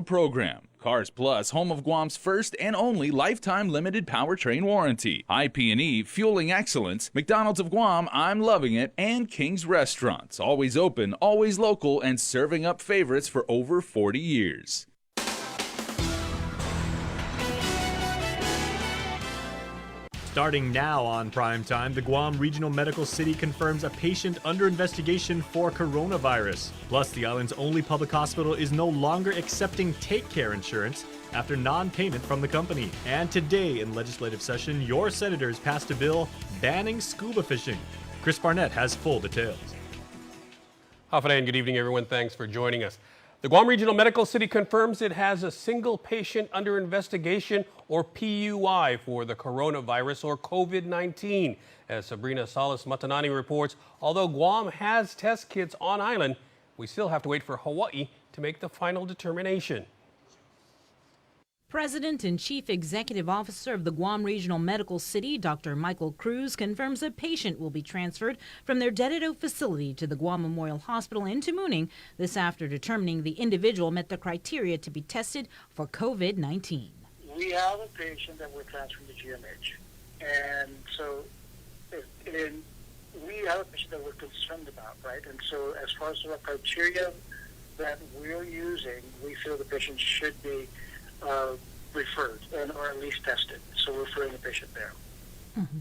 Program. Cars Plus, home of Guam's first and only lifetime limited powertrain warranty. IP&E, fueling excellence. McDonald's of Guam, I'm loving it. And King's Restaurants, always open, always local, and serving up favorites for over 40 years. Starting now on Primetime, the Guam Regional Medical City confirms a patient under investigation for coronavirus. Plus, the island's only public hospital is no longer accepting Take Care insurance after non-payment from the company. And today in legislative session, your senators passed a bill banning scuba fishing. Chris Barnett has full details. Hafana and good evening, everyone. Thanks for joining us. The Guam Regional Medical City confirms it has a single patient under investigation, or PUI, for the coronavirus or COVID-19. As Sabrina Salas Matanani reports, although Guam has test kits on island, we still have to wait for Hawaii to make the final determination. President and Chief Executive Officer of the Guam Regional Medical City, Dr. Michael Cruz, confirms a patient will be transferred from their Dededo facility to the Guam Memorial Hospital in Tamuning this after determining the individual met the criteria to be tested for COVID-19. We have a patient that we're transferring to GMH, and so we have a patient that we're concerned about, right? And so as far as the criteria that we're using, we feel the patient should be referred or at least tested. So we're referring the patient there. Mm-hmm.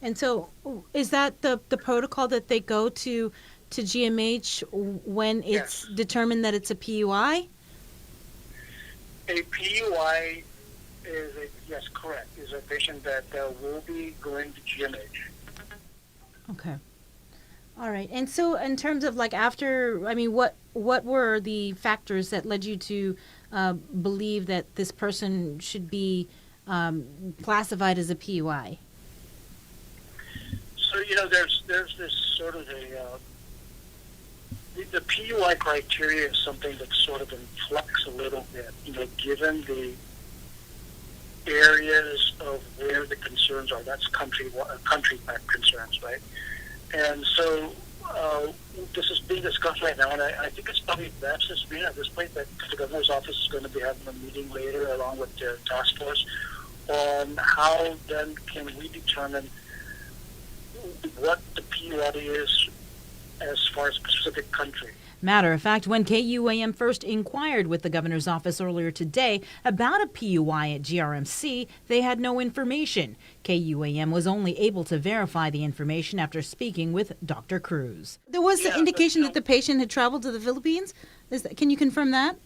And so is that the protocol that they go to GMH when it's determined that it's a PUI? A PUI yes, correct, is a patient that will be going to GMH. Okay. All right. And so in terms of what were the factors that led you to believe that this person should be classified as a PUI? So, there's this sort of the PUI criteria is something that's sort of in flux a little bit, given the areas of where the concerns are. That's country concerns, right? And so this is being discussed right now, and I think it's probably best at this point that the governor's office is going to be having a meeting later along with the task force on how then can we determine what the PUI is as far as specific country. Matter of fact, when KUAM first inquired with the governor's office earlier today about a PUI at GRMC, they had no information. KUAM was only able to verify the information after speaking with Dr. Cruz. There was the indication that the patient had traveled to the Philippines. Can you confirm that?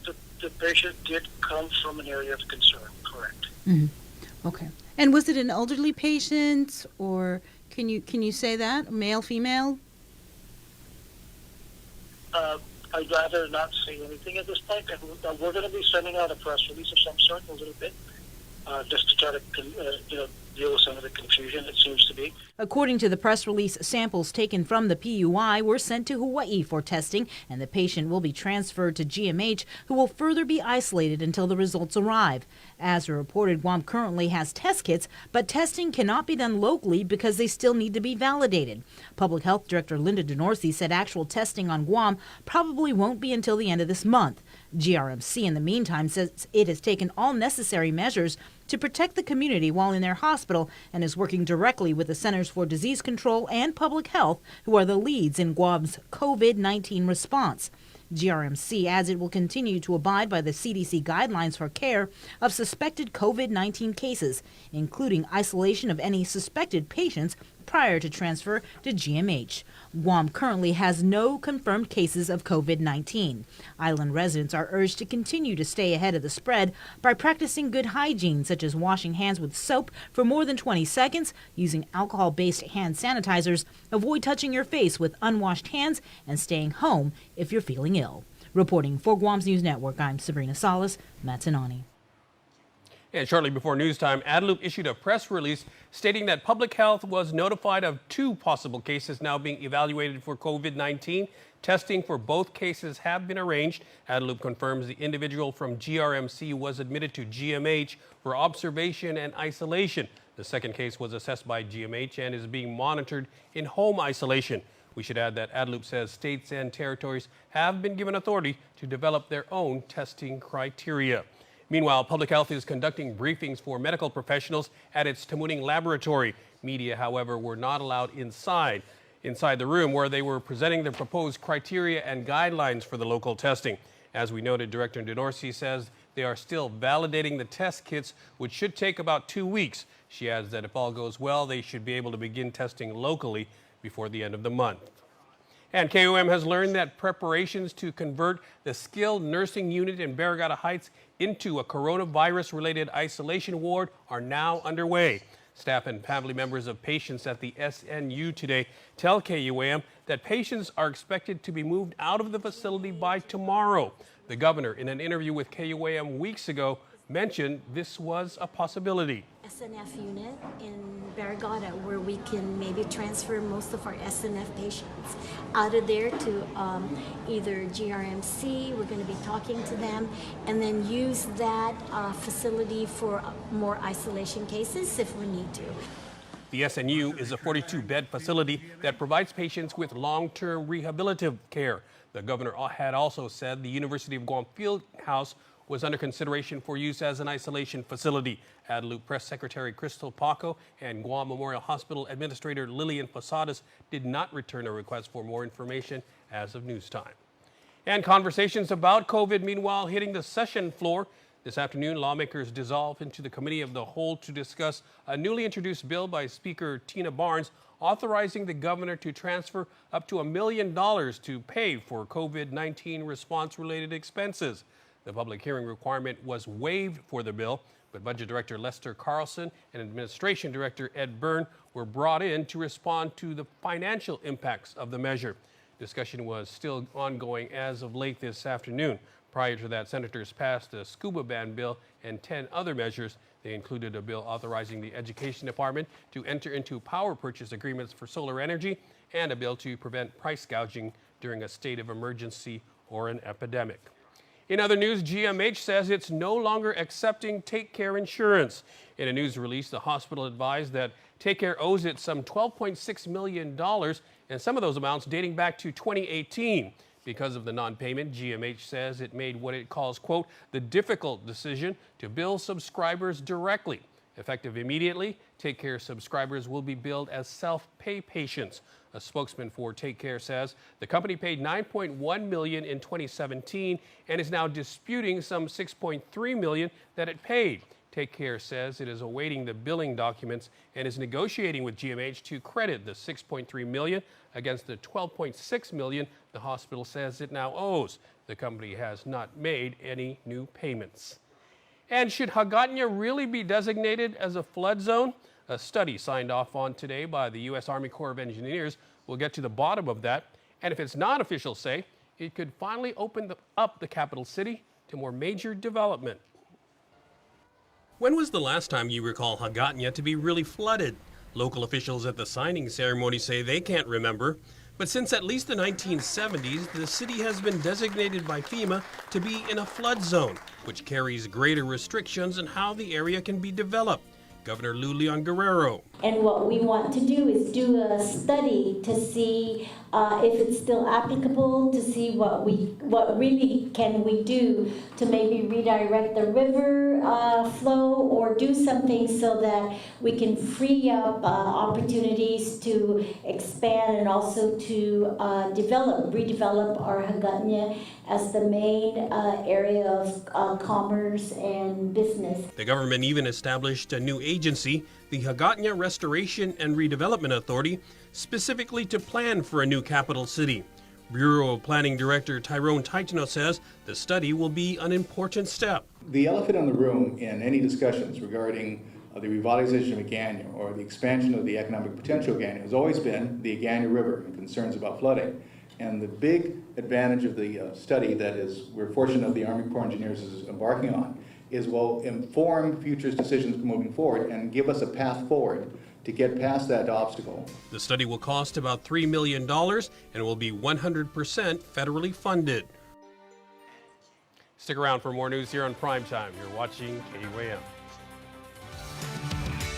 The patient did come from an area of concern, correct. Mm-hmm. Okay. And was it an elderly patient, or can you say that? Male, female? I'd rather not say anything at this point. We're going to be sending out a press release of some sort in a little bit, just to try to deal with some of the confusion it seems to be. According to the press release, samples taken from the PUI were sent to Hawaii for testing, and the patient will be transferred to GMH, who will further be isolated until the results arrive. As reported, Guam currently has test kits, but testing cannot be done locally because they still need to be validated. Public Health Director Linda DeNorsi said actual testing on Guam probably won't be until the end of this month. GRMC, in the meantime, says it has taken all necessary measures to protect the community while in their hospital and is working directly with the Centers for Disease Control and Public Health, who are the leads in Guam's COVID-19 response. GRMC adds it will continue to abide by the CDC guidelines for care of suspected COVID-19 cases, including isolation of any suspected patients prior to transfer to GMH. Guam currently has no confirmed cases of COVID-19. Island residents are urged to continue to stay ahead of the spread by practicing good hygiene, such as washing hands with soap for more than 20 seconds, using alcohol-based hand sanitizers, avoid touching your face with unwashed hands, and staying home if you're feeling ill. Reporting for Guam's News Network, I'm Sabrina Salas Matanani. And shortly before news time, Adelup issued a press release stating that Public Health was notified of 2 possible cases now being evaluated for COVID-19. Testing for both cases have been arranged. Adelup confirms the individual from GRMC was admitted to GMH for observation and isolation. The second case was assessed by GMH and is being monitored in home isolation. We should add that ADLOOP says states and territories have been given authority to develop their own testing criteria. Meanwhile, Public Health is conducting briefings for medical professionals at its Tamuning laboratory. Media, however, were not allowed inside the room where they were presenting the proposed criteria and guidelines for the local testing. As we noted, Director DeNorsi says they are still validating the test kits, which should take about 2 weeks. She adds that if all goes well, they should be able to begin testing locally before the end of the month. And KUAM has learned that preparations to convert the skilled nursing unit in Hagatna Heights into a coronavirus-related isolation ward are now underway. Staff and family members of patients at the SNU today tell KUAM that patients are expected to be moved out of the facility by tomorrow. The governor, in an interview with KUAM weeks ago, mentioned this was a possibility. SNF unit in Hagatna where we can maybe transfer most of our SNF patients out of there to either GRMC, we're going to be talking to them, and then use that facility for more isolation cases if we need to. The SNU is a 42-bed facility that provides patients with long-term rehabilitative care. The governor had also said the University of Guam Field House was under consideration for use as an isolation facility. ADLOOP Press Secretary Crystal Paco and Guam Memorial Hospital Administrator Lillian Posadas did not return a request for more information as of news time. And conversations about COVID, meanwhile, hitting the session floor. This afternoon, lawmakers dissolved into the Committee of the Whole to discuss a newly introduced bill by Speaker Tina Barnes authorizing the governor to transfer up to $1 million to pay for COVID-19 response-related expenses. The public hearing requirement was waived for the bill, but Budget Director Lester Carlson and Administration Director Ed Byrne were brought in to respond to the financial impacts of the measure. Discussion was still ongoing as of late this afternoon. Prior to that, senators passed a Scuba ban bill and 10 other measures. They included a bill authorizing the Education Department to enter into power purchase agreements for solar energy and a bill to prevent price gouging during a state of emergency or an epidemic. In other news, GMH says it's no longer accepting Take Care insurance. In a news release, the hospital advised that Take Care owes it some $12.6 million, and some of those amounts dating back to 2018. Because of the non-payment, GMH says it made what it calls, quote, the difficult decision to bill subscribers directly. Effective immediately, Take Care subscribers will be billed as self-pay patients. A spokesman for Take Care says the company paid $9.1 million in 2017 and is now disputing some $6.3 million that it paid. Take Care says it is awaiting the billing documents and is negotiating with GMH to credit the $6.3 million against the $12.6 million the hospital says it now owes. The company has not made any new payments. And should Hagatna really be designated as a flood zone? A study signed off on today by the U.S. Army Corps of Engineers will get to the bottom of that. And if it's not official say, it could finally open up the capital city to more major development. When was the last time you recall Hagatna to be really flooded? Local officials at the signing ceremony say they can't remember. But since at least the 1970s, the city has been designated by FEMA to be in a flood zone, which carries greater restrictions on how the area can be developed. Governor Lulian Guerrero. And what we want to do is do a study to see if it's still applicable, to see what really can we do to maybe redirect the river flow or do something so that we can free up opportunities to expand and also to redevelop our Hagatna as the main area of commerce and business. The government even established a new agency, the Hagatna Restoration and Redevelopment Authority, specifically to plan for a new capital city. Bureau of Planning Director Tyrone Taitano says the study will be an important step. The elephant in the room in any discussions regarding the revitalization of Hagatna or the expansion of the economic potential of Hagatna has always been the Hagatna River and concerns about flooding. And the big advantage of the study that we're fortunate the Army Corps of Engineers is embarking on is will inform future decisions moving forward and give us a path forward to get past that obstacle. The study will cost about $3 million and will be 100% federally funded. Stick around for more news here on Primetime. You're watching KUAM.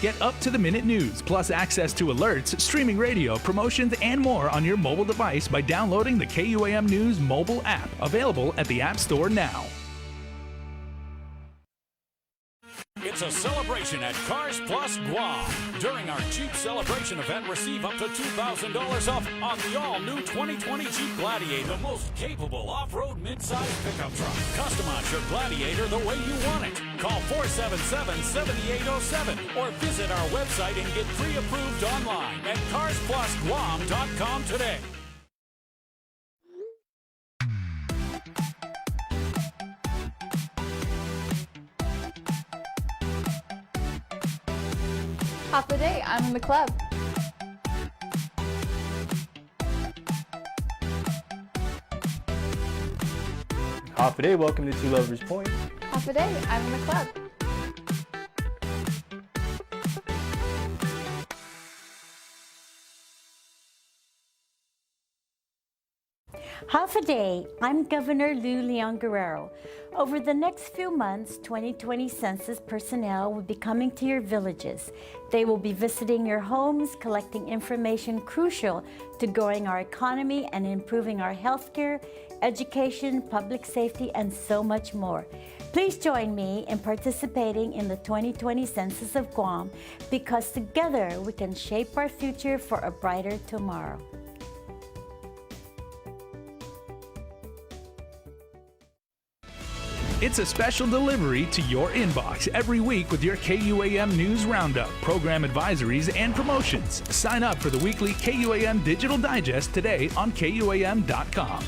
Get up-to-the-minute news, plus access to alerts, streaming radio, promotions, and more on your mobile device by downloading the KUAM News mobile app, available at the App Store now. It's a celebration at Cars Plus Guam. During our Jeep celebration event, receive up to $2,000 off on the all-new 2020 Jeep Gladiator, the most capable off-road mid-size pickup truck. Customize your Gladiator the way you want it. Call 477-7807 or visit our website and get pre-approved online at carsplusguam.com today. Half the day, I'm in the club. Half a day, welcome to Two Lovers Point. Half a day, I'm in the club. Half a day, I'm Governor Lou Leon Guerrero. Over the next few months, 2020 Census personnel will be coming to your villages. They will be visiting your homes, collecting information crucial to growing our economy and improving our healthcare, education, public safety, and so much more. Please join me in participating in the 2020 Census of Guam, because together we can shape our future for a brighter tomorrow. It's a special delivery to your inbox every week with your KUAM News Roundup, program advisories, and promotions. Sign up for the weekly KUAM Digital Digest today on KUAM.com.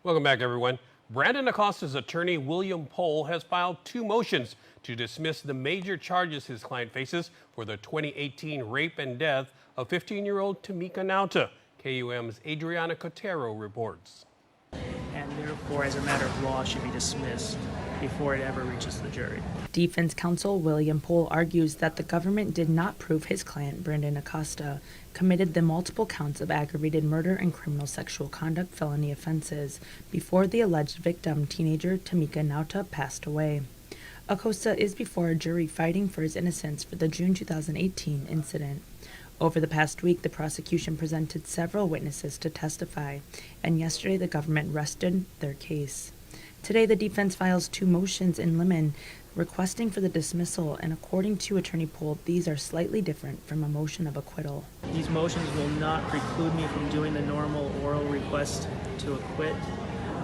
Welcome back, everyone. Brandon Acosta's attorney, William Pohl, has filed 2 motions to dismiss the major charges his client faces for the 2018 rape and death of 15-year-old Tamika Nauta. KUAM's Adriana Cotero reports. And therefore, as a matter of law, should be dismissed before it ever reaches the jury. Defense counsel William Pohl argues that the government did not prove his client, Brandon Acosta, committed the multiple counts of aggravated murder and criminal sexual conduct felony offenses before the alleged victim, teenager Tamika Nauta, passed away. Acosta is before a jury fighting for his innocence for the June 2018 incident. Over the past week, the prosecution presented several witnesses to testify, and yesterday the government rested their case. Today, the defense files 2 motions in limine requesting for the dismissal, and according to Attorney Pohl, these are slightly different from a motion of acquittal. These motions will not preclude me from doing the normal oral request to acquit,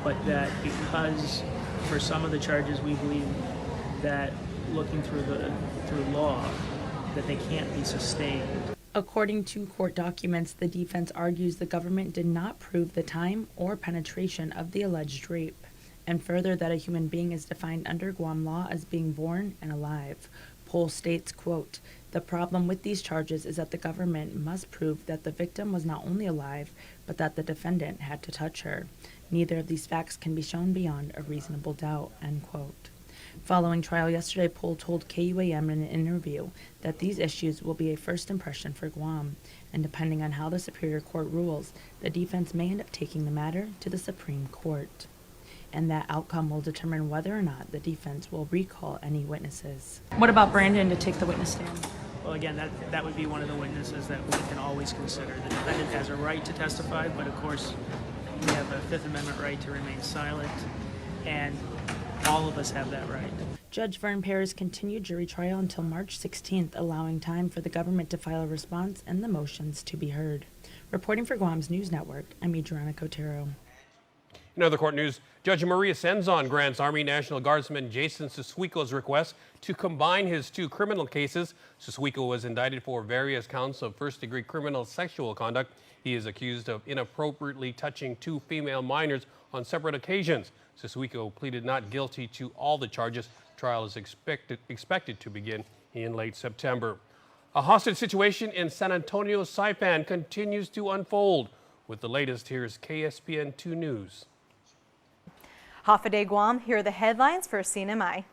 but that because for some of the charges we believe that looking through law, that they can't be sustained. According to court documents, the defense argues the government did not prove the time or penetration of the alleged rape, and further that a human being is defined under Guam law as being born and alive. Pohl states, quote, "The problem with these charges is that the government must prove that the victim was not only alive, but that the defendant had to touch her. Neither of these facts can be shown beyond a reasonable doubt," end quote. Following trial yesterday, Pohl told KUAM in an interview that these issues will be a first impression for Guam, and depending on how the Superior Court rules, the defense may end up taking the matter to the Supreme Court. And that outcome will determine whether or not the defense will recall any witnesses. What about Brandon to take the witness stand? Well, again, that would be one of the witnesses that we can always consider. The defendant has a right to testify, but of course, we have a Fifth Amendment right to remain silent, and all of us have that right. Judge Vern Perez continued jury trial until March 16th, allowing time for the government to file a response and the motions to be heard. Reporting for Guam's News Network, I'm Adriana Cotero. In other court news, Judge Maria Senzon grants Army National Guardsman Jason Susuiko's request to combine his 2 criminal cases. Susuiko was indicted for various counts of first-degree criminal sexual conduct. He is accused of inappropriately touching 2 female minors on separate occasions. Susuiko pleaded not guilty to all the charges. Trial is expected to begin in late September. A hostage situation in San Antonio, Saipan continues to unfold. With the latest, here's KSPN 2 News. Half a day Guam, here are the headlines for CNMI.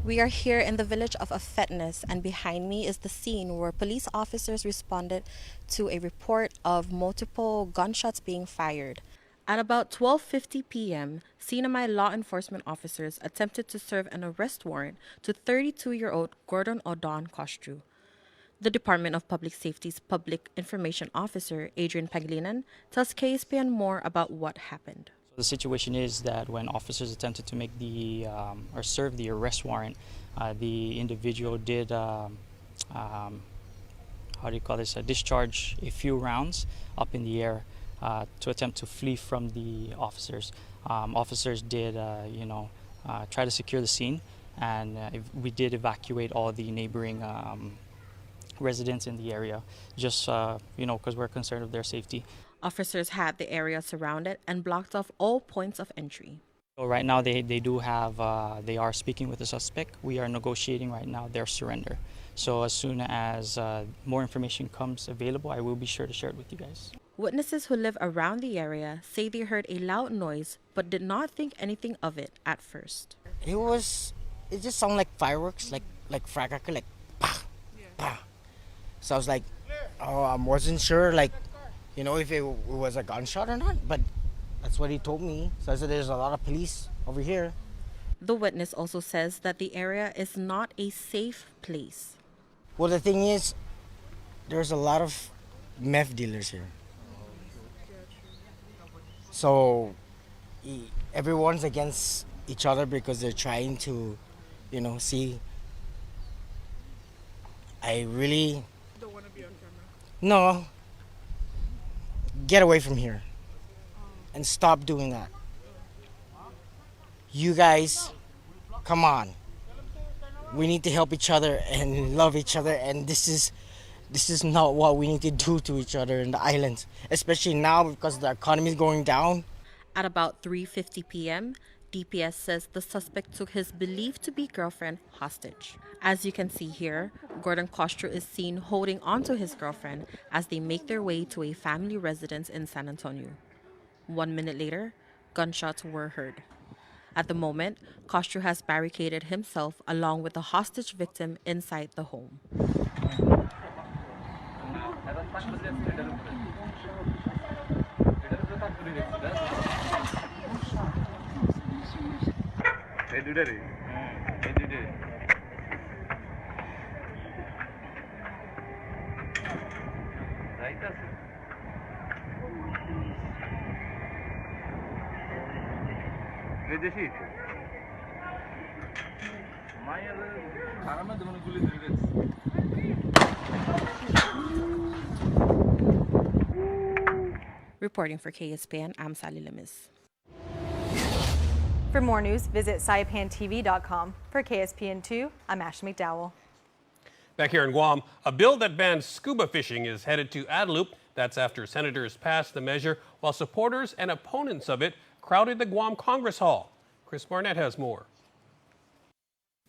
We are here in the village of Hagatna, and behind me is the scene where police officers responded to a report of multiple gunshots being fired. At about 12:50 p.m., Sinamay law enforcement officers attempted to serve an arrest warrant to 32-year-old Gordon Odon Costru. The Department of Public Safety's Public Information Officer, Adrian Paglinan, tells KSPN more about what happened. The situation is that when officers attempted to make or serve the arrest warrant, the individual did, discharge a few rounds up in the air to attempt to flee from the officers. Officers did, try to secure the scene, and we did evacuate all the neighboring residents in the area, just because we're concerned of their safety. Officers had the area surrounded and blocked off all points of entry. So right now they are speaking with the suspect. We are negotiating right now their surrender. So as soon as more information comes available, I will be sure to share it with you guys. Witnesses who live around the area say they heard a loud noise but did not think anything of it at first. It just sounded like fireworks, like firecracker, like bah, bah. So I was like, I wasn't sure, if it was a gunshot or not, but that's what he told me. So I said there's a lot of police over here. The witness also says that the area is not a safe place. Well, the thing is, there's a lot of meth dealers here. So everyone's against each other because they're trying to, see. I really don't want to be on camera. No. Get away from here and stop doing that. You guys, come on. We need to help each other and love each other, and this is not what we need to do to each other in the islands, especially now because the economy is going down. At about 3:50 p.m., DPS says the suspect took his believed-to-be girlfriend hostage. As you can see here, Gordon Costru is seen holding onto his girlfriend as they make their way to a family residence in San Antonio. 1 minute later, gunshots were heard. At the moment, Costru has barricaded himself along with the hostage victim inside the home. Reporting for KSPN, I'm Sally Lemis. For more news, visit saipantv.com. For KSPN2, I'm Ashley McDowell. Back here in Guam, a bill that bans scuba fishing is headed to Adelup. That's after senators passed the measure, while supporters and opponents of it crowded the Guam Congress Hall. Chris Barnett has more.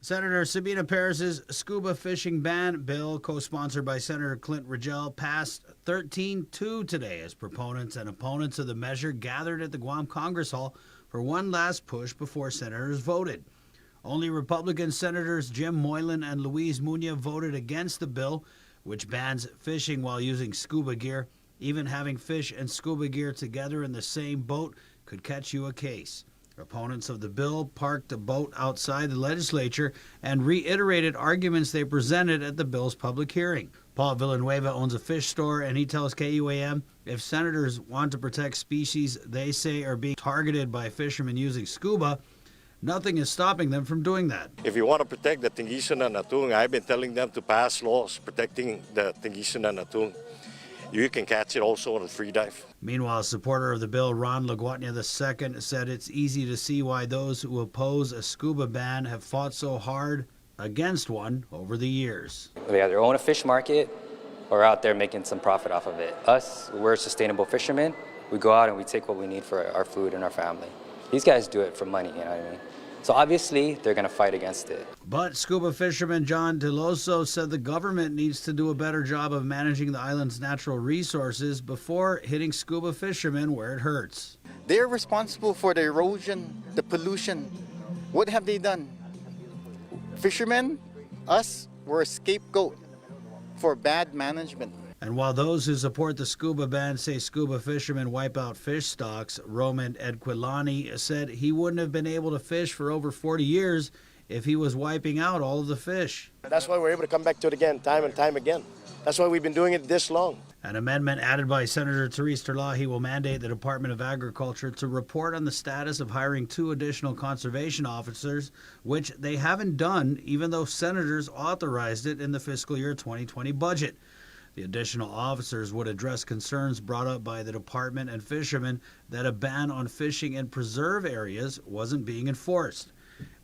Senator Sabina Perez's scuba fishing ban bill, co-sponsored by Senator Clint Rigel, passed 13-2 today as proponents and opponents of the measure gathered at the Guam Congress Hall for one last push before senators voted. Only Republican Senators Jim Moylan and Luis Muñoz voted against the bill, which bans fishing while using scuba gear. Even having fish and scuba gear together in the same boat could catch you a case. Opponents of the bill parked a boat outside the legislature and reiterated arguments they presented at the bill's public hearing. Paul Villanueva owns a fish store, and he tells KUAM if senators want to protect species they say are being targeted by fishermen using scuba, nothing is stopping them from doing that. If you want to protect the Tingisan and Atung, I've been telling them to pass laws protecting the Tingisan and Atung. You can catch it also on free dive. Meanwhile, a supporter of the bill, Ron Laguatnia II, said it's easy to see why those who oppose a scuba ban have fought so hard against one over the years. They either own a fish market or out there making some profit off of it. Us, we're sustainable fishermen. We go out and we take what we need for our food and our family. These guys do it for money, you know what I mean? So obviously, they're going to fight against it. But scuba fisherman John Deloso said the government needs to do a better job of managing the island's natural resources before hitting scuba fishermen where it hurts. They're responsible for the erosion, the pollution. What have they done? Fishermen, us, we're a scapegoat for bad management. And while those who support the scuba ban say scuba fishermen wipe out fish stocks, Roman Edquilani said he wouldn't have been able to fish for over 40 years if he was wiping out all of the fish. That's why we're able to come back to it again, time and time again. That's why we've been doing it this long. An amendment added by Senator Therese Terlahi will mandate the Department of Agriculture to report on the status of hiring 2 additional conservation officers, which they haven't done even though senators authorized it in the fiscal year 2020 budget. The additional officers would address concerns brought up by the department and fishermen that a ban on fishing in preserve areas wasn't being enforced.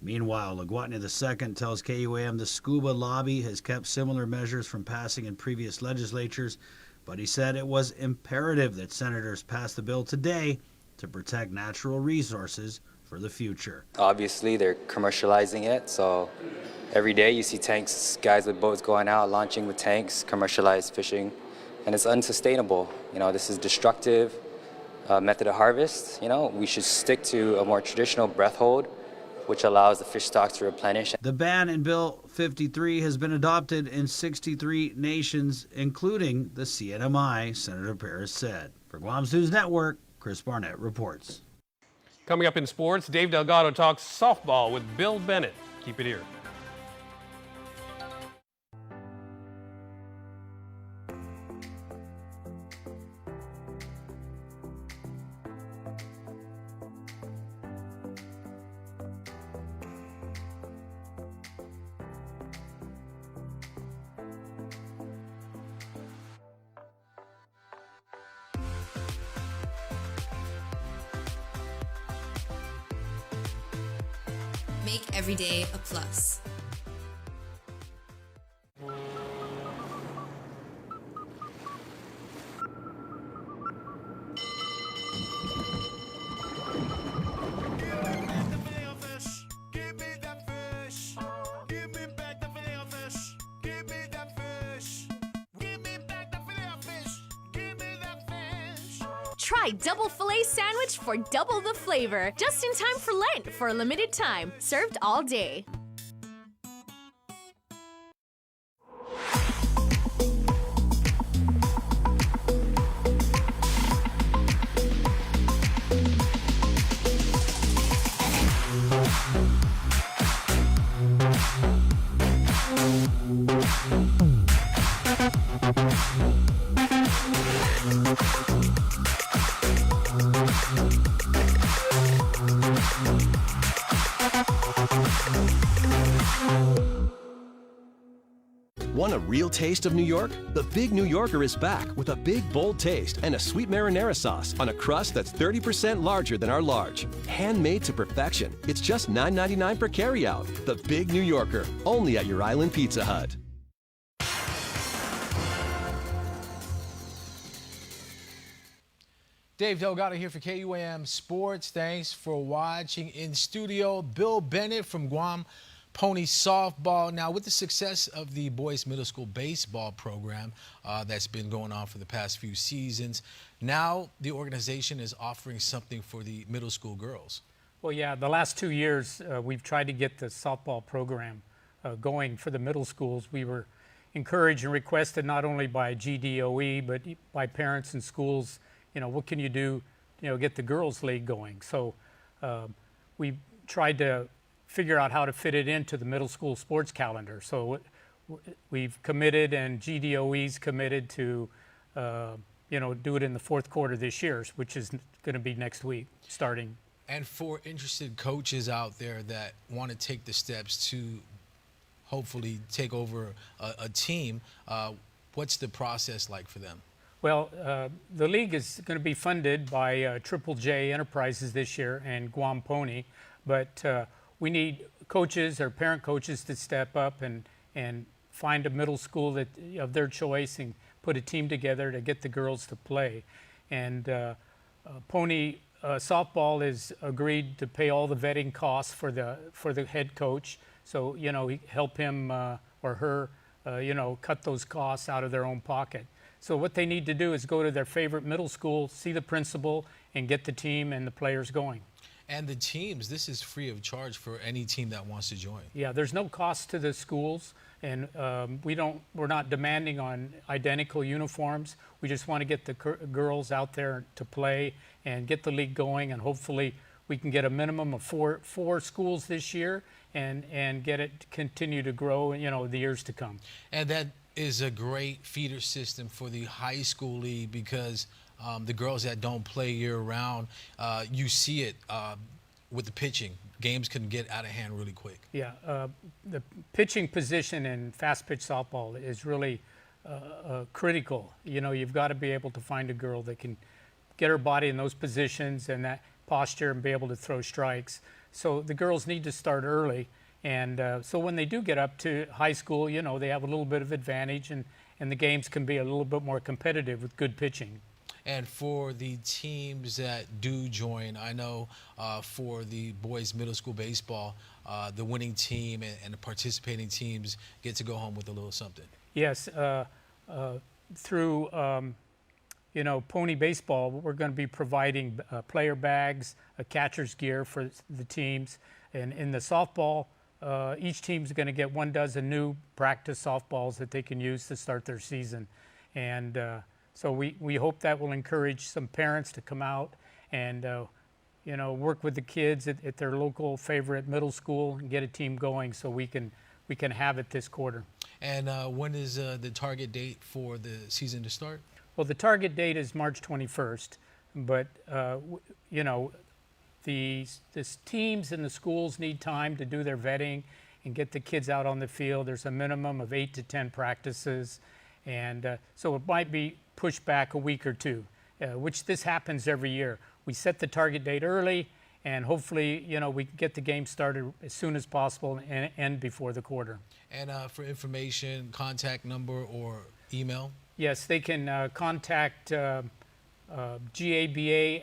Meanwhile, Hagatna II tells KUAM the scuba lobby has kept similar measures from passing in previous legislatures, but he said it was imperative that senators pass the bill today to protect natural resources for the future. Obviously, they're commercializing it, so every day you see tanks, guys with boats going out, launching with tanks, commercialized fishing, and it's unsustainable. This is destructive method of harvest. We should stick to a more traditional breath hold, which allows the fish stocks to replenish. The ban in Bill 53 has been adopted in 63 nations, including the CNMI, Senator Paris said. For Guam's News Network, Chris Barnett reports. Coming up in sports, Dave Delgado talks softball with Bill Bennett. Keep it here. Make every day a plus. Try double filet sandwich for double the flavor. Just in time for Lent for a limited time. Served all day. Want a real taste of New York? The Big New Yorker is back with a big, bold taste and a sweet marinara sauce on a crust that's 30% larger than our large. Handmade to perfection. It's just $9.99 per carryout. The Big New Yorker, only at your Island Pizza Hut. Dave Delgado here for KUAM Sports. Thanks for watching. In studio, Bill Bennett from Guam Pony Softball. Now, with the success of the boys middle school baseball program that's been going on for the past few seasons, now the organization is offering something for the middle school girls. Well, yeah, the last 2 years we've tried to get the softball program going for the middle schools. We were encouraged and requested not only by GDOE but by parents and schools, what can you do, get the girls' league going. So we tried to figure out how to fit it into the middle school sports calendar. So we've committed, and GDOE's committed to, do it in the fourth quarter this year, which is going to be next week, starting. And for interested coaches out there that want to take the steps to hopefully take over a team, what's the process like for them? Well, the league is going to be funded by Triple J Enterprises this year and Guam Pony, but we need coaches or parent coaches to step up and find a middle school of their choice and put a team together to get the girls to play. And Pony Softball is agreed to pay all the vetting costs for the head coach. So, help him or her, cut those costs out of their own pocket. So what they need to do is go to their favorite middle school, see the principal, and get the team and the players going. And the teams, this is free of charge for any team that wants to join. Yeah, there's no cost to the schools, and we're not demanding on identical uniforms. We just want to get the girls out there to play and get the league going, and hopefully we can get a minimum of four schools this year and get it to continue to grow, the years to come. And that is a great feeder system for the high school league because the girls that don't play year-round, you see it with the pitching. Games can get out of hand really quick. Yeah, the pitching position in fast-pitch softball is really critical. You've got to be able to find a girl that can get her body in those positions and that posture and be able to throw strikes. So the girls need to start early. And so when they do get up to high school, they have a little bit of advantage and the games can be a little bit more competitive with good pitching. And for the teams that do join, I know for the boys middle school baseball, the winning team and the participating teams get to go home with a little something. Yes, through Pony Baseball, we're going to be providing player bags, catcher's gear for the teams. And in the softball, each team's going to get 1 dozen new practice softballs that they can use to start their season. And so we hope that will encourage some parents to come out and work with the kids at their local favorite middle school and get a team going so we can have it this quarter. And when is the target date for the season to start? Well, the target date is March 21st, but the teams and the schools need time to do their vetting and get the kids out on the field. There's a minimum of 8 to 10 practices, and so it might be pushed back a week or two, which this happens every year. We set the target date early, and hopefully, we can get the game started as soon as possible and end before the quarter. And for information, contact number or email? Yes, they can contact GABA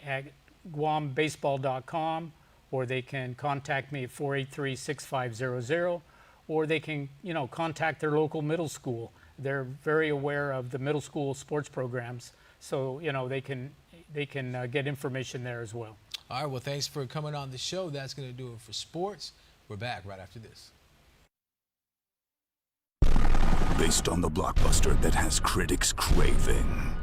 at guambaseball.com, or they can contact me at 483-6500, or they can, contact their local middle school. They're very aware of the middle school sports programs, so, they can get information there as well. All right, well, thanks for coming on the show. That's going to do it for sports. We're back right after this. Based on the blockbuster that has critics craving.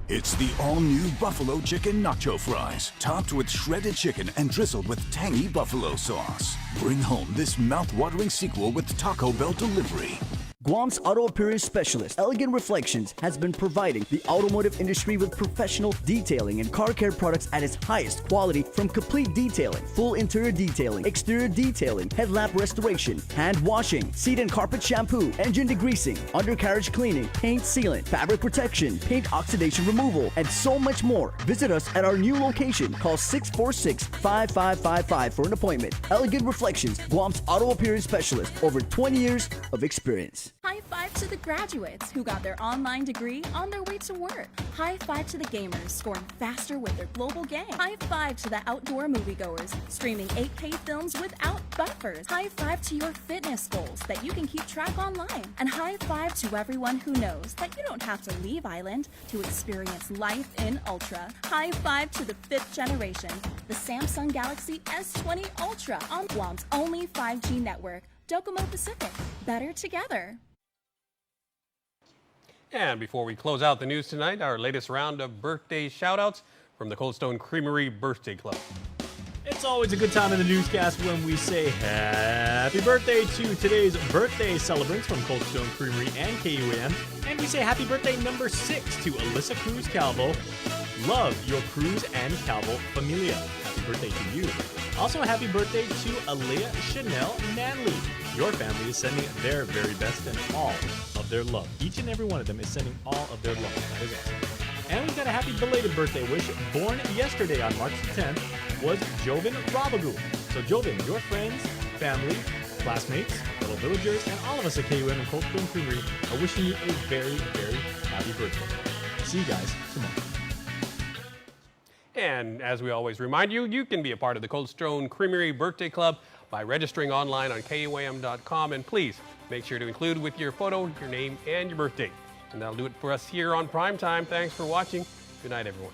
It's the all-new Buffalo Chicken Nacho Fries, topped with shredded chicken and drizzled with tangy buffalo sauce. Bring home this mouth-watering sequel with Taco Bell delivery. Guam's auto appearance specialist, Elegant Reflections, has been providing the automotive industry with professional detailing and car care products at its highest quality, from complete detailing, full interior detailing, exterior detailing, headlamp restoration, hand washing, seat and carpet shampoo, engine degreasing, undercarriage cleaning, paint sealant, fabric protection, paint oxidation removal, and so much more. Visit us at our new location. Call 646-5555 for an appointment. Elegant Reflections, Guam's auto appearance specialist, over 20 years of experience. High five to the graduates who got their online degree on their way to work. High five to the gamers scoring faster with their global game. High five to the outdoor moviegoers streaming 8K films without buffers. High five to your fitness goals that you can keep track online. And high five to everyone who knows that you don't have to leave Island to experience life in Ultra. High five to the 5th generation, the Samsung Galaxy S20 Ultra on Guam's only 5G network, Docomo Pacific. Better together. And before we close out the news tonight, our latest round of birthday shout-outs from the Cold Stone Creamery Birthday Club. It's always a good time in the newscast when we say happy birthday to today's birthday celebrants from Cold Stone Creamery and KUAM. And we say happy birthday number 6 to Alyssa Cruz Calvo. Love your Cruz and Calvo familia. Happy birthday to you. Also, happy birthday to Alea Chanel Manley. Your family is sending their very best and all of their love. Each and every one of them is sending all of their love. That is awesome. And we've got a happy belated birthday wish. Born yesterday on March 10th was Joven Rabagu. So Joven, your friends, family, classmates, fellow villagers, and all of us at KUM and Cold Stone Creamery are wishing you a very, very happy birthday. See you guys tomorrow. And as we always remind you, you can be a part of the Cold Stone Creamery Birthday Club by registering online on KUAM.com. And please make sure to include with your photo your name and your birthday. And that'll do it for us here on Primetime. Thanks for watching. Good night, everyone.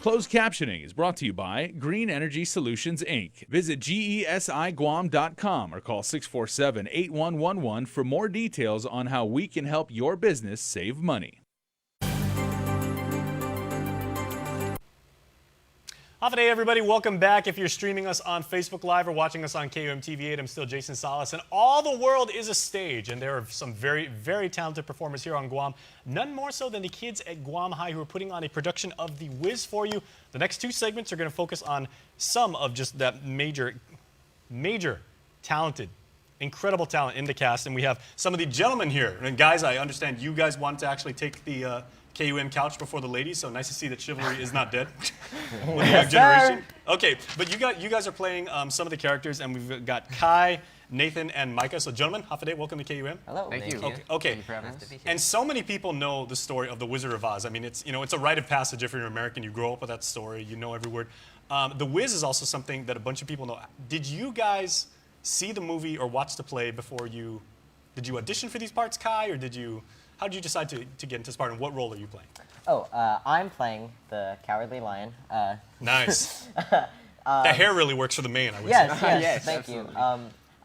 Closed captioning is brought to you by Green Energy Solutions, Inc. Visit GESIGuam.com or call 647-8111 for more details on how we can help your business save money. Hafa day, everybody. Welcome back. If you're streaming us on Facebook Live or watching us on KUAM TV8, I'm still Jason Salas, and all the world is a stage, and there are some very, very talented performers here on Guam. None more so than the kids at Guam High who are putting on a production of The Wiz for you. The next two segments are going to focus on some of just that major, talented, incredible talent in the cast, and we have some of the gentlemen here. And guys, I understand you guys wanted to actually take the KUAM couch before the ladies, so nice to see that chivalry is not dead with the young generation. Okay, but you guys are playing some of the characters, and we've got Kai, Nathan, and Micah. So gentlemen, Hafa day, welcome to KUAM. Hello. Thank you. Okay. And so many people know the story of the Wizard of Oz. I mean, it's it's a rite of passage if you're an American. You grow up with that story. You know every word. The Wiz is also something that a bunch of people know. Did you guys see the movie or watch the play before you? Did you audition for these parts, Kai, or did you? How did you decide to get into this part, and what role are you playing? Oh, I'm playing the Cowardly Lion. Nice. That hair really works for the man, I would say. Yes, thank you.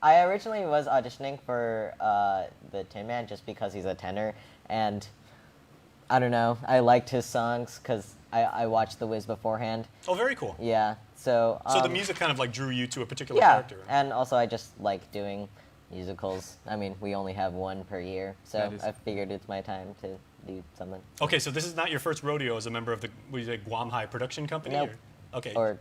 I originally was auditioning for the Tin Man just because he's a tenor, and I don't know, I liked his songs because I watched The Wiz beforehand. Oh, very cool. Yeah, so... so the music kind of like drew you to a particular character. Yeah, and also I just like doing musicals. I mean, we only have one per year, so I figured it's my time to do something. Okay, so this is not your first rodeo as a member of the Guam High production company? Nope. Or, okay. Or,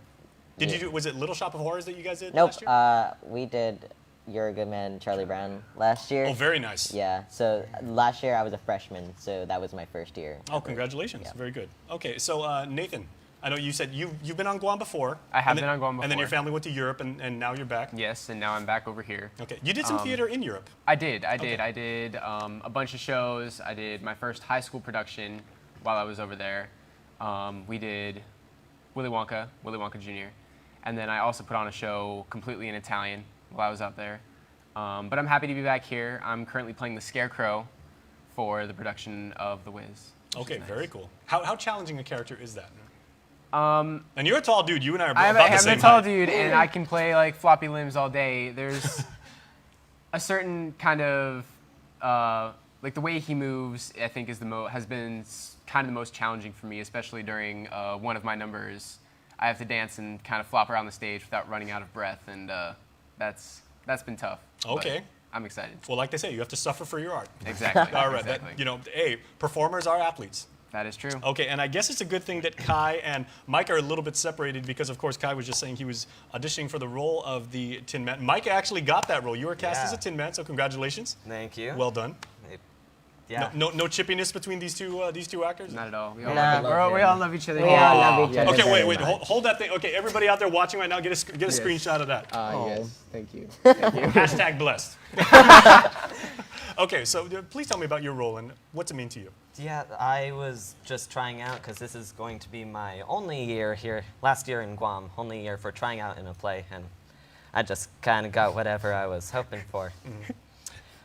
did you do? Was it Little Shop of Horrors that you guys did nope, last year? We did You're a Good Man, Charlie Brown last year. Oh, very nice. Yeah, so last year I was a freshman, so that was my first year. Oh, congratulations. Yeah. Very good. Okay, so Nathan, I know you said you've been on Guam before. I have been on Guam before. And then your family went to Europe, and now you're back. Yes, and now I'm back over here. Okay, you did some theater in Europe. I did. I did a bunch of shows. I did my first high school production while I was over there. We did Willy Wonka Jr., and then I also put on a show completely in Italian while I was out there. But I'm happy to be back here. I'm currently playing the Scarecrow for the production of The Wiz. Okay, nice. Very cool. How challenging a character is that? And you're a tall dude. You and I are about the same I'm a tall dude, and I can play like floppy limbs all day. There's a certain kind of like the way he moves. I think has been kind of the most challenging for me, especially during one of my numbers. I have to dance and kind of flop around the stage without running out of breath, and that's been tough. Okay. I'm excited. Well, like they say, you have to suffer for your art. Exactly. All right. Exactly. Hey, performers are athletes. That is true. Okay, and I guess it's a good thing that Kai and Mike are a little bit separated because, of course, Kai was just saying he was auditioning for the role of the Tin Man. Mike actually got that role. You were cast as a Tin Man, so congratulations. Thank you. Well done. Yeah. No chippiness between these two actors? Not at all. We all love each other. We all love each other. Okay, wait. Hold that thing. Okay, everybody out there watching right now, get a screenshot of that. Yes, thank you. Hashtag blessed. Okay, so please tell me about your role and what's it mean to you? Yeah, I was just trying out because this is going to be my only year here, last year in Guam, only year for trying out in a play, and I just kind of got whatever I was hoping for.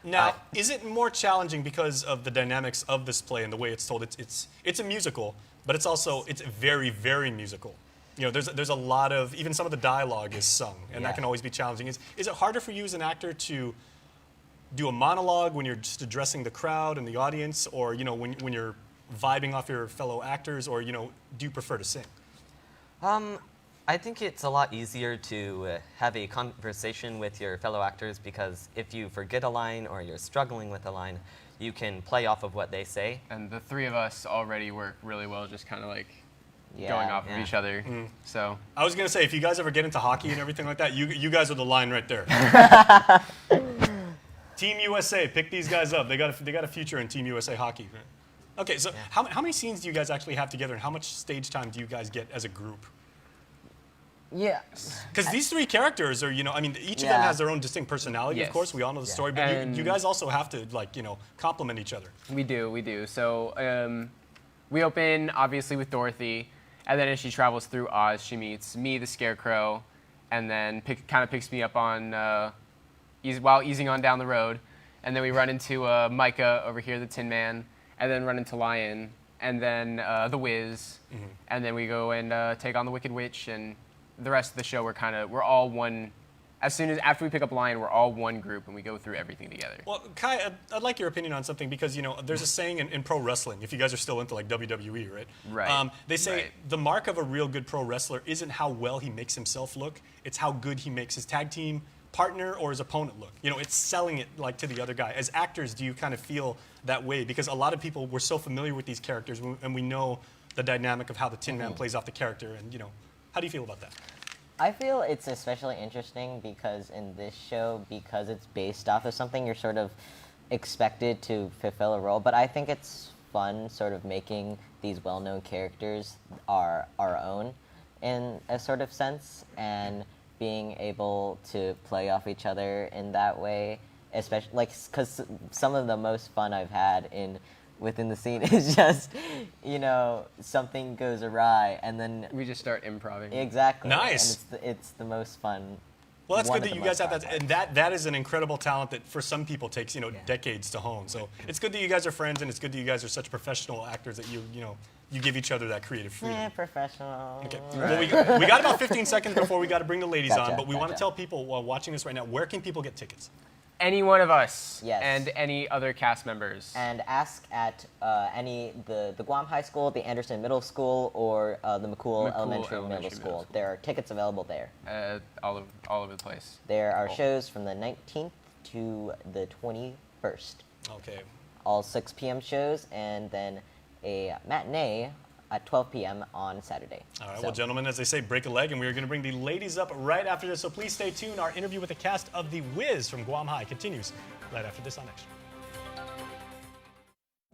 Now, is it more challenging because of the dynamics of this play and the way it's told? It's a musical, but it's very, very musical. There's a lot of, even some of the dialogue is sung, and that can always be challenging. Is it harder for you as an actor to do a monologue when you're just addressing the crowd and the audience, or when you're vibing off your fellow actors, or do you prefer to sing? I think it's a lot easier to have a conversation with your fellow actors because if you forget a line or you're struggling with a line, you can play off of what they say. And the three of us already work really well, just kind of like going off of each other. So I was gonna say, if you guys ever get into hockey and everything like that, you guys are the line right there. Team USA, pick these guys up. They got a future in Team USA hockey. Okay, so how many scenes do you guys actually have together, and how much stage time do you guys get as a group? Yeah. Because these three characters are, each of them has their own distinct personality, of course. We all know the story, but you guys also have to, complement each other. We do. So we open, obviously, with Dorothy, and then as she travels through Oz, she meets me, the Scarecrow, and then kind of picks me up on, while easing on down the road. And then we run into Micah over here, the Tin Man, and then run into Lion. and then the Wiz, and then we go and take on the Wicked Witch, and the rest of the show we're all one. After we pick up a line, we're all one group and we go through everything together. Well, Kai, I'd like your opinion on something because, there's a saying in pro wrestling, if you guys are still into like WWE, right? Right. They say the mark of a real good pro wrestler isn't how well he makes himself look, it's how good he makes his tag team partner or his opponent look. It's selling it like to the other guy. As actors, do you kind of feel that way? Because a lot of people, we're so familiar with these characters and we know the dynamic of how the Tin Man plays off the character and, how do you feel about that? I feel it's especially interesting because in this show, because it's based off of something, you're sort of expected to fulfill a role. But I think it's fun sort of making these well-known characters our own in a sort of sense and being able to play off each other in that way, especially because some of the most fun I've had within the scene is just, something goes awry and then we just start improvising. Exactly. Nice. And it's the most fun. Well, that's good that you guys have that, and that is an incredible talent that for some people takes decades to hone. So it's good that you guys are friends, and it's good that you guys are such professional actors that you give each other that creative freedom. Yeah, professional. Okay. Right. Well, we got about 15 seconds before we got to bring the ladies Gotcha, on, but we want to gotcha. tell people while watching this right now, where can people get tickets? Any one of us. Yes. And any other cast members. And ask at the Guam High School, the Anderson Middle School, or the McCool Elementary Middle School. There are tickets available there. All over the place. There are shows from the 19th to the 21st. Okay. All 6 p.m. shows, and then a matinee at 12 p.m. on Saturday. All right, well, gentlemen, as they say, break a leg, and we are going to bring the ladies up right after this, so please stay tuned. Our interview with the cast of The Wiz from Guam High continues right after this on Extra.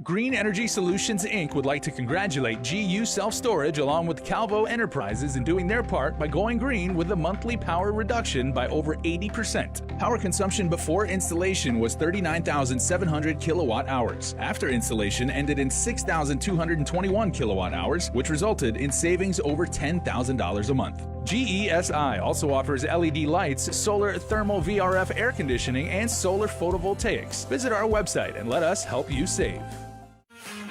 Green Energy Solutions, Inc. would like to congratulate GU Self-Storage along with Calvo Enterprises in doing their part by going green with a monthly power reduction by over 80%. Power consumption before installation was 39,700 kilowatt hours. After installation ended in 6,221 kilowatt hours, which resulted in savings over $10,000 a month. GESI also offers LED lights, solar thermal VRF air conditioning, and solar photovoltaics. Visit our website and let us help you save.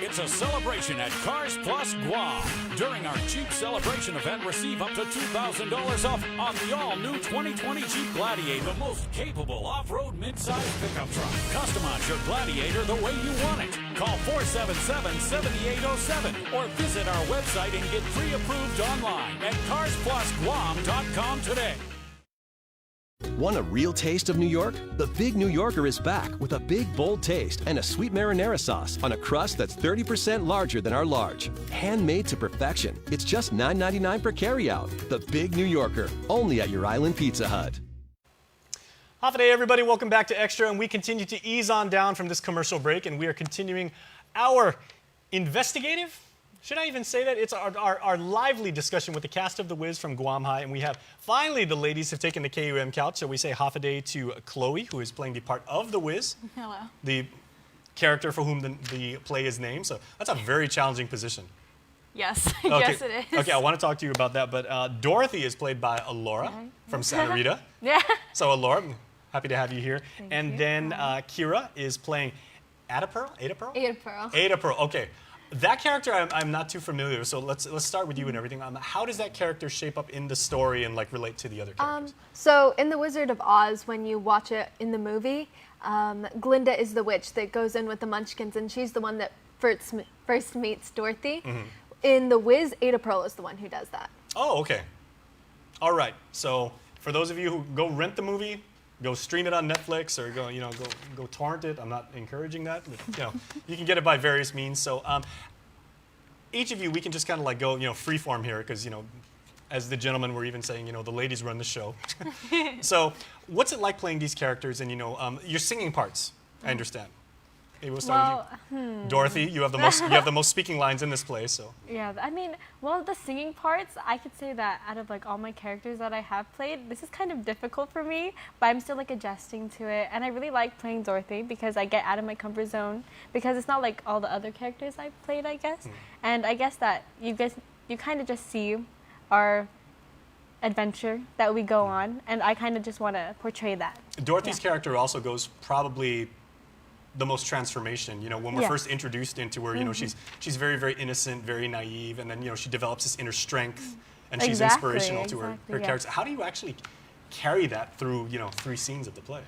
It's a celebration at Cars Plus Guam. During our Jeep celebration event, receive up to $2,000 off on the all-new 2020 Jeep Gladiator, the most capable off-road mid-size pickup truck. Customize your Gladiator the way you want it. Call 477-7807 or visit our website and get pre-approved online at carsplusguam.com today. Want a real taste of New York? The Big New Yorker is back with a big, bold taste and a sweet marinara sauce on a crust that's 30% larger than our large. Handmade to perfection. It's just $9.99 per carryout. The Big New Yorker, only at your Island Pizza Hut. Half a day, everybody. Welcome back to Extra, and we continue to ease on down from this commercial break, and we are continuing our investigative, should I even say that? It's our lively discussion with the cast of The Wiz from Guam High, and we have, finally, the ladies have taken the KUAM couch, so we say half a day to Chloe, who is playing the part of The Wiz. Hello. The character for whom the play is named, so that's a very challenging position. Yes, Okay. yes it is. Okay, I want to talk to you about that, but Dorothy is played by Alora from Santa Rita. Yeah. So Alora, I'm happy to have you here. Then Kira is playing Ada Pearl? Ada Pearl. Ada Pearl, okay. That character I'm not too familiar with, so let's start with you and everything. How does that character shape up in the story and relate to the other characters? So in The Wizard of Oz, when you watch it in the movie, Glinda is the witch that goes in with the Munchkins, and she's the one that first meets Dorothy. In The Wiz, Ada Pearl is the one who does that. Oh, okay. All right. So for those of you who go rent the movie, go stream it on Netflix or go torrent it. I'm not encouraging that, but you can get it by various means. So each of you, we can just kind of go freeform here because as the gentlemen were even saying, the ladies run the show. So what's it like playing these characters and your singing parts? I understand. Maybe we'll start with you. Dorothy, you have the most speaking lines in this play, so. Yeah, I mean, well, the singing parts, I could say that out of all my characters that I have played, this is kind of difficult for me, but I'm still adjusting to it. And I really like playing Dorothy because I get out of my comfort zone because it's not like all the other characters I've played, I guess. And I guess that you kind of just see our adventure that we go on, and I kind of just want to portray that. Dorothy's character also goes probably the most transformation. You know, when we're Yes. first introduced into her, you know, she's very, very innocent, very naive, and then, you know, she develops this inner strength, and she's inspirational to her yeah. character. How do you actually carry that through, you know, 3 scenes of the play?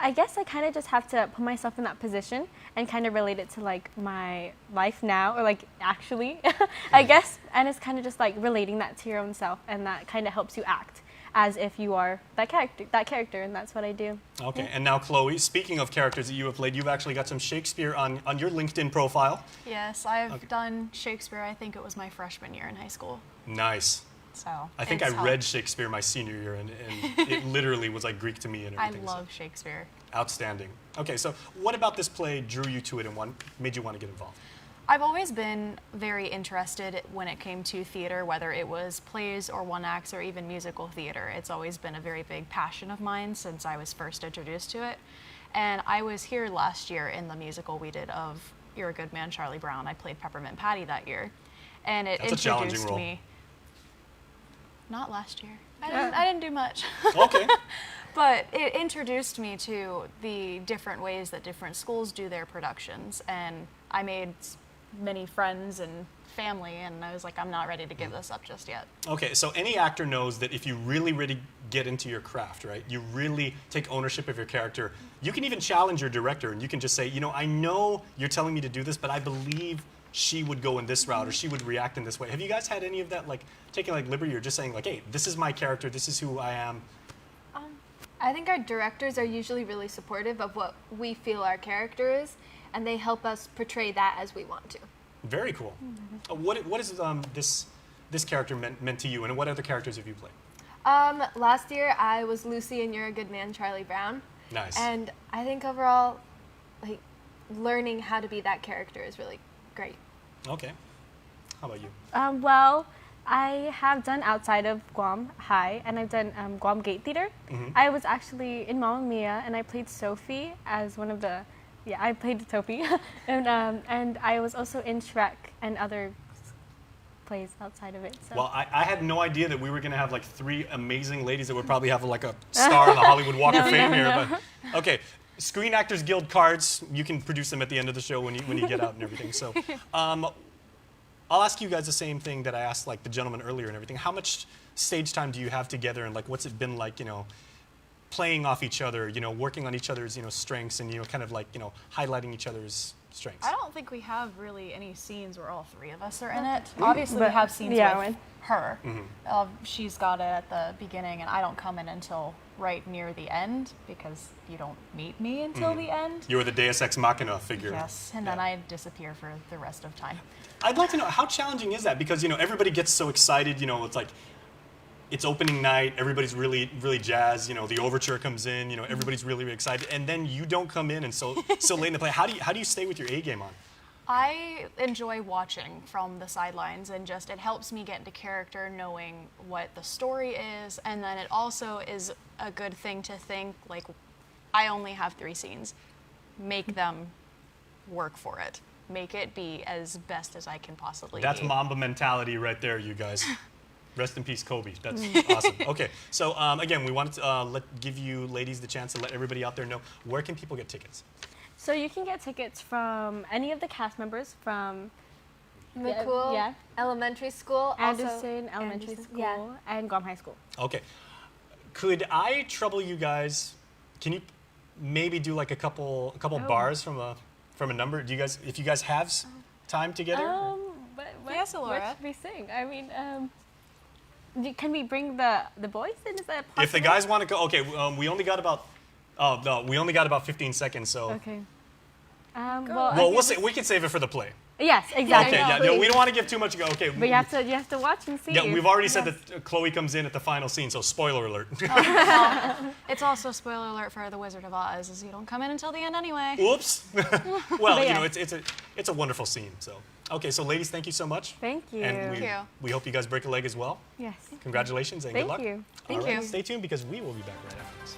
I guess I kind of just have to put myself in that position and kind of relate it to like my life now, or like actually, I guess. And it's kind of just like relating that to your own self, and that kind of helps you act as if you are that character, and that's what I do. Okay, and now Chloe, speaking of characters that you have played, you've actually got some Shakespeare on your LinkedIn profile. Yes, I've done Shakespeare. I think it was my freshman year in high school. Nice. So I think I read Shakespeare my senior year, and it literally was like Greek to me and I everything. love Shakespeare. Outstanding. Okay, so what about this play drew you to it and made you want to get involved? I've always been very interested when it came to theater, whether it was plays or one acts or even musical theater. It's always been a very big passion of mine since I was first introduced to it. And I was here last year in the musical we did of You're a Good Man, Charlie Brown. I played Peppermint Patty that year. And it That's a challenging introduced role. me. Not last year. I didn't do much. Okay. But it introduced me to the different ways that different schools do their productions, and I made many friends and family, and I was like, I'm not ready to give this up just yet. Okay, so any actor knows that if you really, really get into your craft, right, you really take ownership of your character, you can even challenge your director, and you can just say, you know, I know you're telling me to do this, but I believe she would go in this route, or she would react in this way. Have you guys had any of that, like, taking like liberty, or just saying like, hey, this is my character, this is who I am? I think our directors are usually really supportive of what we feel our character is, and they help us portray that as we want to. Very cool. What is this character meant to you, and what other characters have you played? Last year I was Lucy in You're a Good Man, Charlie Brown. Nice. And I think overall, like, learning how to be that character is really great. Okay. How about you? Well, I have done outside of Guam High, and I've done Guam Gate Theater. Mhm. I was actually in Mamma Mia, and I played Sophie as one of the, I played Sophie. and I was also in Shrek and other plays outside of it. So. Well, I had no idea that we were going to have like 3 amazing ladies that would probably have like a star on the Hollywood Walk of Fame here. But okay, Screen Actors Guild cards, you can produce them at the end of the show when you get out and everything. So I'll ask you guys the same thing that I asked like the gentleman earlier and everything. How much stage time do you have together, and like what's it been like, you know, playing off each other, you know, working on each other's, you know, strengths, and, you know, kind of like, you know, highlighting each other's strengths? I don't think we have really any scenes where all 3 of us are in it. Mhm. Obviously, we But- have scenes yeah, with when- her. Mhm. She's got it at the beginning, and I don't come in until right near the end because you don't meet me until Mhm. the end. You're the Deus Ex Machina figure. Yes, and then I disappear for the rest of time. I'd like to know, how challenging is that? Because, you know, everybody gets so excited, you know, it's like, it's opening night, everybody's really, really jazzed, you know, the overture comes in, you know, everybody's really, really excited, and then you don't come in and so late in the play. How do you stay with your A game on? I enjoy watching from the sidelines, and just it helps me get into character knowing what the story is, and then it also is a good thing to think, like, I only have 3 scenes. Make them work for it. Make it be as best as I can possibly That's be. Mamba mentality right there, you guys. Rest in peace, Kobe. That's awesome. Okay, so again, we wanted to give you ladies the chance to let everybody out there know, where can people get tickets? So you can get tickets from any of the cast members from McCool Elementary School, Anderson Elementary School, and Guam High School. Okay. Could I trouble you guys? Can you maybe do like a couple bars from a number? Do you guys, if you guys have time together? Yes, Laura. What should we sing? I mean, can we bring the boys in? Is that possible? If the guys want to go, okay. We only got about. Oh no, we only got about 15 seconds. So. Okay. Well, we can save it for the play. Yes, exactly. Okay, yeah, no, we don't want to give too much. Okay. But you have to watch and see. Yeah, we've already said that Chloe comes in at the final scene, so spoiler alert. It's also spoiler alert for The Wizard of Oz, as you don't come in until the end anyway. Oops. Well, But you yeah. know, it's a wonderful scene. So, okay, so ladies, thank you so much. Thank you. And Thank you. we hope you guys break a leg as well. Yes. Congratulations and Thank good luck. you. All Thank right, you. Stay tuned because we will be back right after this.